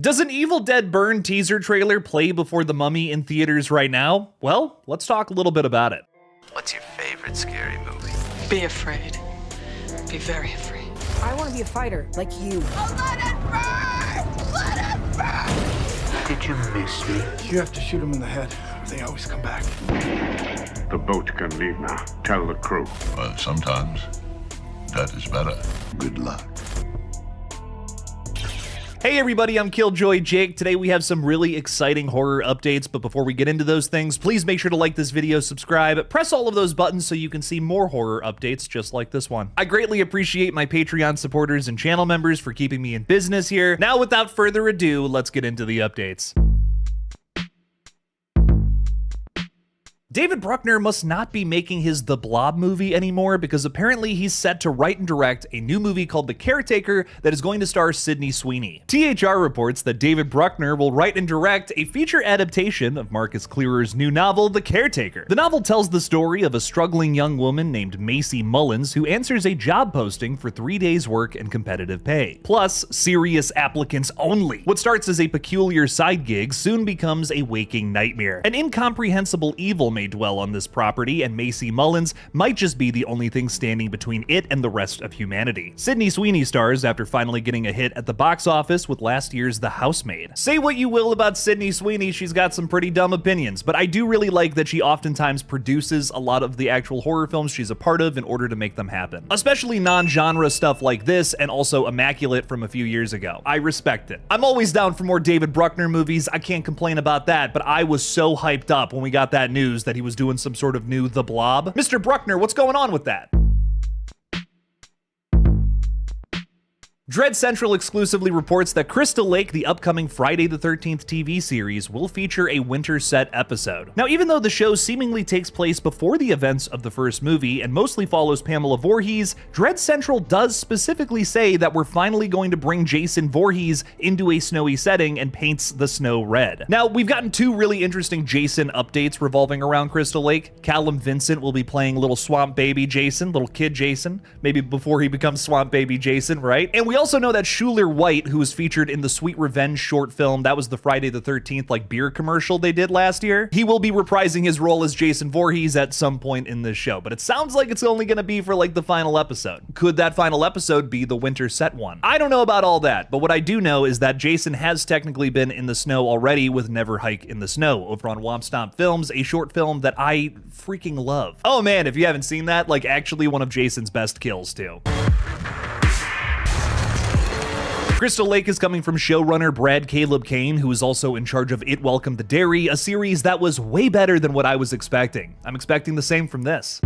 Does an Evil Dead Burn teaser trailer play before The Mummy in theaters right now? Well, let's talk a little bit about it. What's your favorite scary movie? Be afraid. Be very afraid. I want to be a fighter, like you. Oh, let it burn! Let it burn! Did you miss me? You have to shoot them in the head. They always come back. The boat can leave now. Tell the crew. Well, sometimes that is better. Good luck. Hey everybody, I'm Killjoy Jake. Today we have some really exciting horror updates, but before we get into those things, please make sure to like this video, subscribe, press all of those buttons so you can see more horror updates just like this one. I greatly appreciate my Patreon supporters and channel members for keeping me in business here. Now without further ado, let's get into the updates. David Bruckner must not be making his The Blob movie anymore because apparently he's set to write and direct a new movie called The Caretaker that is going to star Sydney Sweeney. THR reports that David Bruckner will write and direct a feature adaptation of Marcus Clearer's new novel, The Caretaker. The novel tells the story of a struggling young woman named Macy Mullins who answers a job posting for 3 days' work and competitive pay. Plus, serious applicants only. What starts as a peculiar side gig soon becomes a waking nightmare. An incomprehensible evil may dwell on this property, and Macy Mullins might just be the only thing standing between it and the rest of humanity. Sydney Sweeney stars after finally getting a hit at the box office with last year's The Housemaid. Say what you will about Sydney Sweeney, she's got some pretty dumb opinions, but I do really like that she oftentimes produces a lot of the actual horror films she's a part of in order to make them happen. Especially non-genre stuff like this, and also Immaculate from a few years ago. I respect it. I'm always down for more David Bruckner movies, I can't complain about that, but I was so hyped up when we got that news that he was doing some sort of new The Blob. Mr. Bruckner, what's going on with that? Dread Central exclusively reports that Crystal Lake, the upcoming Friday the 13th TV series, will feature a winter set episode. Now, even though the show seemingly takes place before the events of the first movie and mostly follows Pamela Voorhees, Dread Central does specifically say that we're finally going to bring Jason Voorhees into a snowy setting and paints the snow red. Now, we've gotten two really interesting Jason updates revolving around Crystal Lake. Callum Vincent will be playing little swamp baby Jason, little kid Jason, maybe before he becomes swamp baby Jason, right? And we also know that Schuler White, who was featured in the Sweet Revenge short film, that was the Friday the 13th like beer commercial they did last year, he will be reprising his role as Jason Voorhees at some point in this show, but it sounds like it's only gonna be for like the final episode. Could that final episode be the winter set one? I don't know about all that, but what I do know is that Jason has technically been in the snow already with Never Hike in the Snow over on Womp Stomp Films, a short film that I freaking love. Oh man, if you haven't seen that, like actually one of Jason's best kills too. Crystal Lake is coming from showrunner Brad Caleb Kane, who is also in charge of It Welcome to Derry, a series that was way better than what I was expecting. I'm expecting the same from this.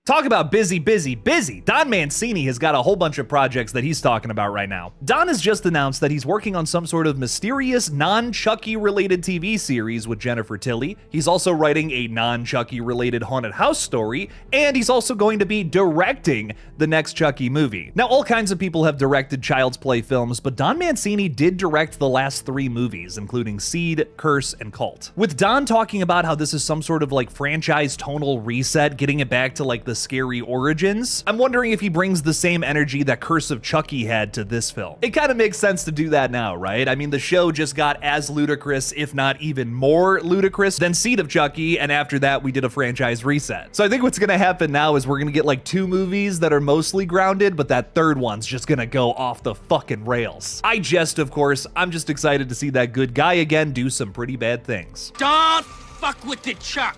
Talk about busy, busy, busy. Don Mancini has got a whole bunch of projects that he's talking about right now. Don has just announced that he's working on some sort of mysterious, non-Chucky related TV series with Jennifer Tilly. He's also writing a non-Chucky related haunted house story, and he's also going to be directing the next Chucky movie. Now, all kinds of people have directed Child's Play films, but Don Mancini did direct the last 3 movies, including Seed, Curse, and Cult. With Don talking about how this is some sort of like franchise tonal reset, getting it back to like the scary origins, I'm wondering if he brings the same energy that Curse of Chucky had to this film. It kind of makes sense to do that now, right? I mean, the show just got as ludicrous, if not even more ludicrous than Seed of Chucky, and after that we did a franchise reset. So I think what's gonna happen now is we're gonna get like 2 movies that are mostly grounded, but that third one's just gonna go off the fucking rails. I jest, of course. I'm just excited to see that good guy again do some pretty bad things. Don't fuck with the Chuck.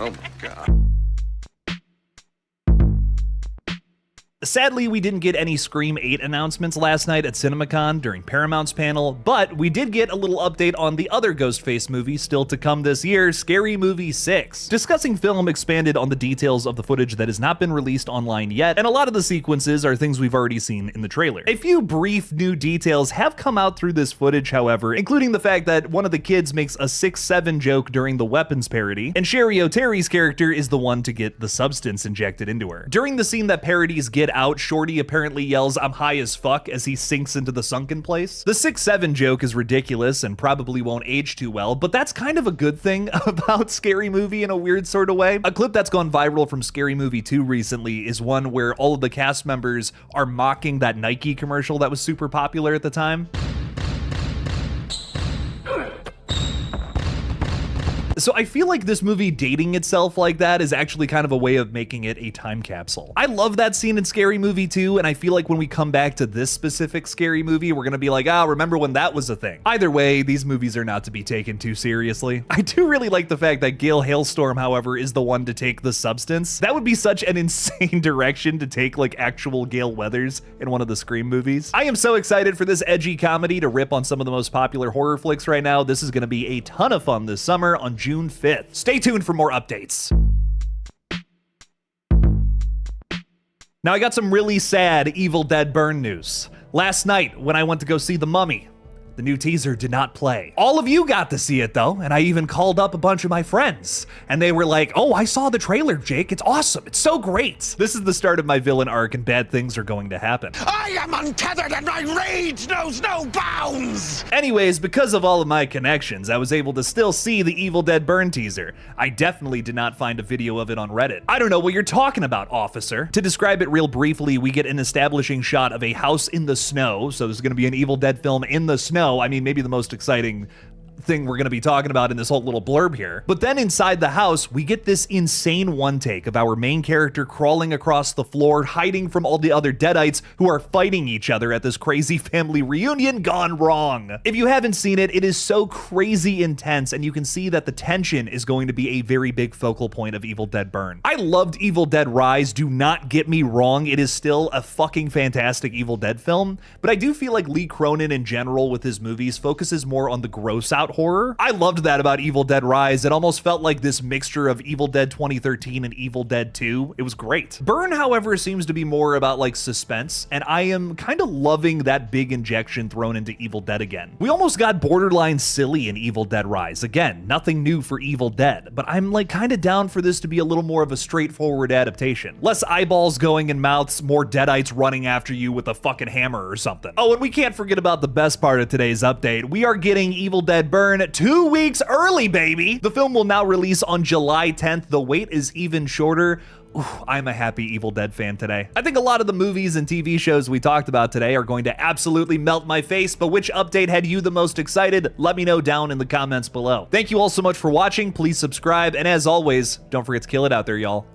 Oh my God. Sadly, we didn't get any Scream 8 announcements last night at CinemaCon during Paramount's panel, but we did get a little update on the other Ghostface movie still to come this year, Scary Movie 6. Discussing Film expanded on the details of the footage that has not been released online yet, and a lot of the sequences are things we've already seen in the trailer. A few brief new details have come out through this footage, however, including the fact that one of the kids makes a 6'7" joke during the weapons parody, and Sherry O'Terry's character is the one to get the substance injected into her. During the scene that parodies Get out, Shorty apparently yells, "I'm high as fuck," as he sinks into the sunken place. The 6'7" joke is ridiculous and probably won't age too well, but that's kind of a good thing about Scary Movie in a weird sort of way. A clip that's gone viral from Scary Movie 2 recently is one where all of the cast members are mocking that Nike commercial that was super popular at the time. So I feel like this movie dating itself like that is actually kind of a way of making it a time capsule. I love that scene in Scary Movie 2, and I feel like when we come back to this specific Scary Movie, we're gonna be like, ah, remember when that was a thing. Either way, these movies are not to be taken too seriously. I do really like the fact that Gale Hailstorm, however, is the one to take the substance. That would be such an insane direction to take like actual Gale Weathers in one of the Scream movies. I am so excited for this edgy comedy to rip on some of the most popular horror flicks right now. This is gonna be a ton of fun this summer on June 5th. Stay tuned for more updates. Now I got some really sad Evil Dead Burn news. Last night when I went to go see The Mummy, the new teaser did not play. All of you got to see it though, and I even called up a bunch of my friends, and they were like, "Oh, I saw the trailer, Jake. It's awesome. It's so great." This is the start of my villain arc, and bad things are going to happen. I am untethered and my rage knows no bounds! Anyways, because of all of my connections, I was able to still see the Evil Dead Burn teaser. I definitely did not find a video of it on Reddit. I don't know what you're talking about, officer. To describe it real briefly, we get an establishing shot of a house in the snow, so there's gonna be an Evil Dead film in the snow. I mean, maybe the most exciting thing we're gonna be talking about in this whole little blurb here. But then inside the house, we get this insane one take of our main character crawling across the floor, hiding from all the other Deadites who are fighting each other at this crazy family reunion gone wrong. If you haven't seen it, it is so crazy intense, and you can see that the tension is going to be a very big focal point of Evil Dead Burn. I loved Evil Dead Rise, do not get me wrong, it is still a fucking fantastic Evil Dead film, but I do feel like Lee Cronin in general with his movies focuses more on the gross out horror. I loved that about Evil Dead Rise. It almost felt like this mixture of Evil Dead 2013 and Evil Dead 2. It was great. Burn, however, seems to be more about like suspense, and I am kind of loving that big injection thrown into Evil Dead again. We almost got borderline silly in Evil Dead Rise. Again, nothing new for Evil Dead, but I'm like kind of down for this to be a little more of a straightforward adaptation. Less eyeballs going in mouths, more Deadites running after you with a fucking hammer or something. Oh, and we can't forget about the best part of today's update. We are getting Evil Dead Burn 2 weeks early, baby! The film will now release on July 10th. The wait is even shorter. Ooh, I'm a happy Evil Dead fan today. I think a lot of the movies and TV shows we talked about today are going to absolutely melt my face, but which update had you the most excited? Let me know down in the comments below. Thank you all so much for watching. Please subscribe, and as always, don't forget to kill it out there, y'all.